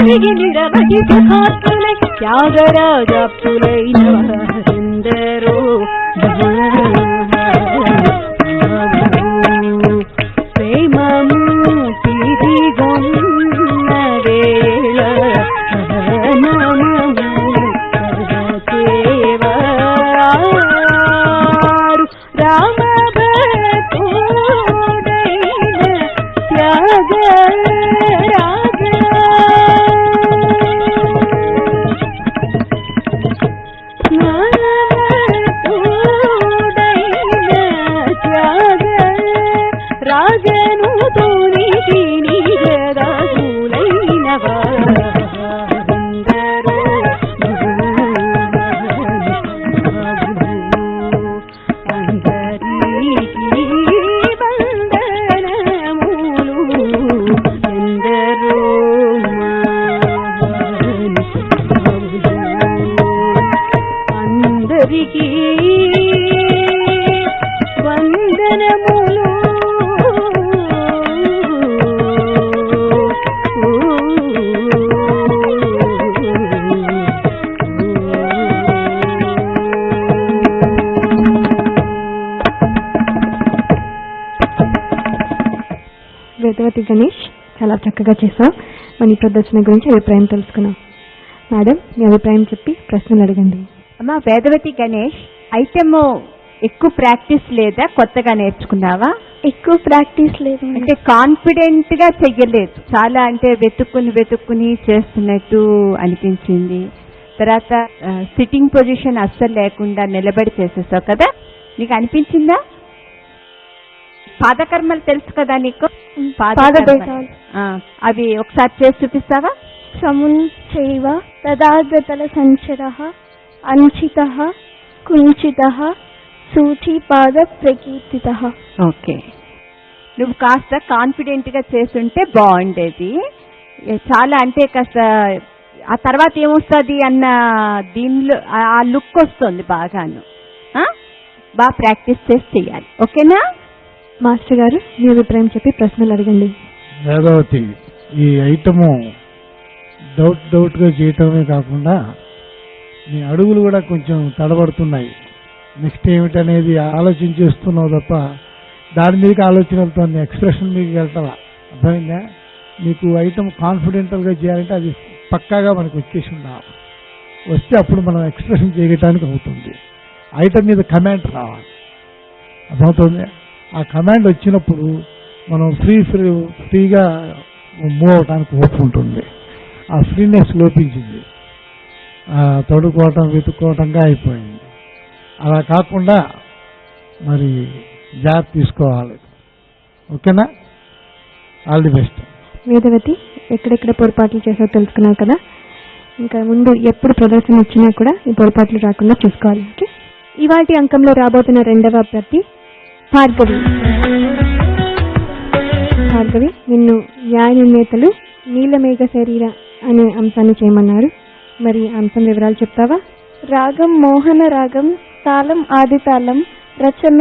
అందరికి నిరవధి సుఖాత్ములై త్యాగరాజాప్తులైన వారెందరో ప్రేమము తిరిగొన్న వేళ రామ భక్తుడైన త్యాగరాజ రాజను తోనికి నిజదాసులైన వారందరో అందరికీ వందనములు ఎందరో అందరికీ వందనములు వేదవతి గణేష్, చాలా చక్కగా చేసాం. మన ఈ ప్రదర్శన గురించి అభిప్రాయం తెలుసుకున్నాం. మేడం, మీ అభిప్రాయం చెప్పి ప్రశ్నలు అడగండి. అమ్మా వేదవతి గణేష్, ఐటమ్ ఎక్కువ ప్రాక్టీస్ లేదా, కొత్తగా నేర్చుకున్నావా? ఎక్కువ ప్రాక్టీస్ లేదు, అంటే కాన్ఫిడెంట్ గా చెయ్యలేదు, చాలా అంటే వెతుక్కుని చేస్తున్నట్టు అనిపించింది. తర్వాత సిట్టింగ్ పొజిషన్ అస్సలు లేకుండా నిలబడి చేసేసావు కదా, నీకు అనిపించిందా? పాదకర్మలు తెలుసు కదా నీకు? అవి ఒకసారి చేసి చూపిస్తావా? సమున్ చైవ తదాగతల సంచరః అంచితః కుంచితః సూచిపాద ప్రకీర్తితః. ఓకే, నువ్వు కాస్త కాన్ఫిడెంట్ గా చేస్తుంటే బాగుండేది. చాలా అంటే కాస్త ఆ తర్వాత ఏమొస్తుంది అన్న దీనిలో ఆ లుక్ వస్తుంది బాగాను. బాగా ప్రాక్టీస్ చేసి చెయ్యాలి. ఓకేనా? మాస్టర్ గారు, మీ అభిప్రాయం చెప్పి ప్రశ్నలు అడగండి. వేదవతి, ఈ ఐటము డౌట్ గా చేయటమే కాకుండా నీ అడుగులు కూడా కొంచెం తడబడుతున్నాయి. నెక్స్ట్ ఏమిటనేది ఆలోచన చేస్తున్నావు తప్ప దాని మీదకి ఆలోచన వెళ్తుంది, ఎక్స్ప్రెషన్ మీకు వెళ్తావా? అర్థమైందా? నీకు ఐటమ్ కాన్ఫిడెంటల్గా చేయాలంటే అది పక్కాగా మనకు వచ్చేసి ఉండాలి. వస్తే అప్పుడు మనం ఎక్స్ప్రెషన్ చేయడానికి అవుతుంది. ఐటమ్ మీద కమాండ్ రావాలి. అర్థమవుతుంది? ఆ కమాండ్ వచ్చినప్పుడు మనం ఫ్రీగా మూవ్ అవడానికి ఓపు ఉంటుంది. ఆ ఫ్రీనెస్ లోపించింది, తడుకోవటం వెతుక్కోవటంగా అయిపోయింది. అలా కాకుండా మరి జాగ్రత్త తీసుకోవాలి. ఓకేనా? All the best. వేదవతి, ఎక్కడెక్కడ పొరపాట్లు చేసావు తెలుసుకున్నావు కదా, ఇంకా ముందు ఎప్పుడు ప్రదర్శన ఇచ్చినా కూడా ఈ పొరపాట్లు రాకుండా చూసుకోవాలి. ఓకే, ఇవాటి అంకంలో రాబోతున్న రెండవ అభ్యర్థి భార్గవి. భార్గవి, నిన్ను న్యాయ నిర్ణేతలు నీలమేఘ శరీర అనే అంశాన్ని చేయమన్నారు. మరి అంశం వివరాలు చెప్తావా? రాగం మోహన రాగం, తాళం ఆదితాళం, రచన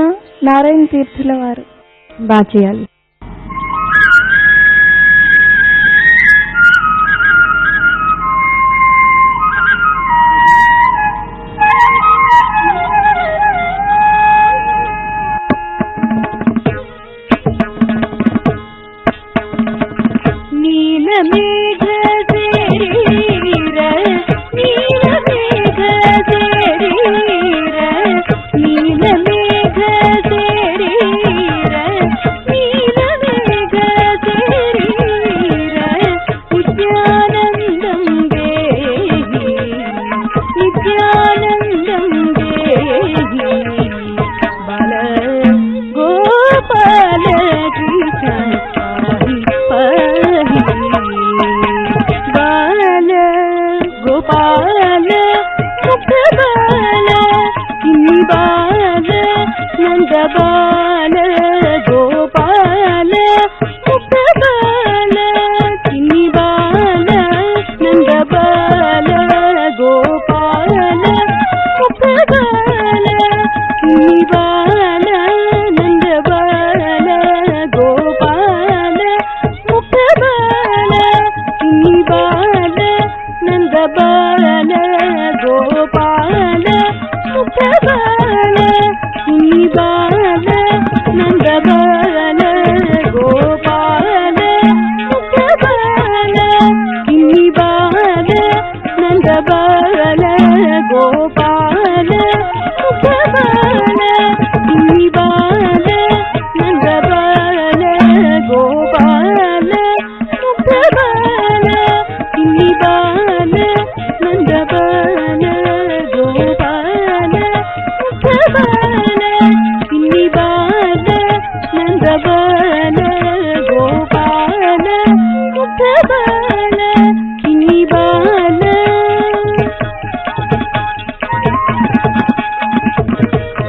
నారాయణ తీర్థుల వారు. బాగా చేయాలి. Nanda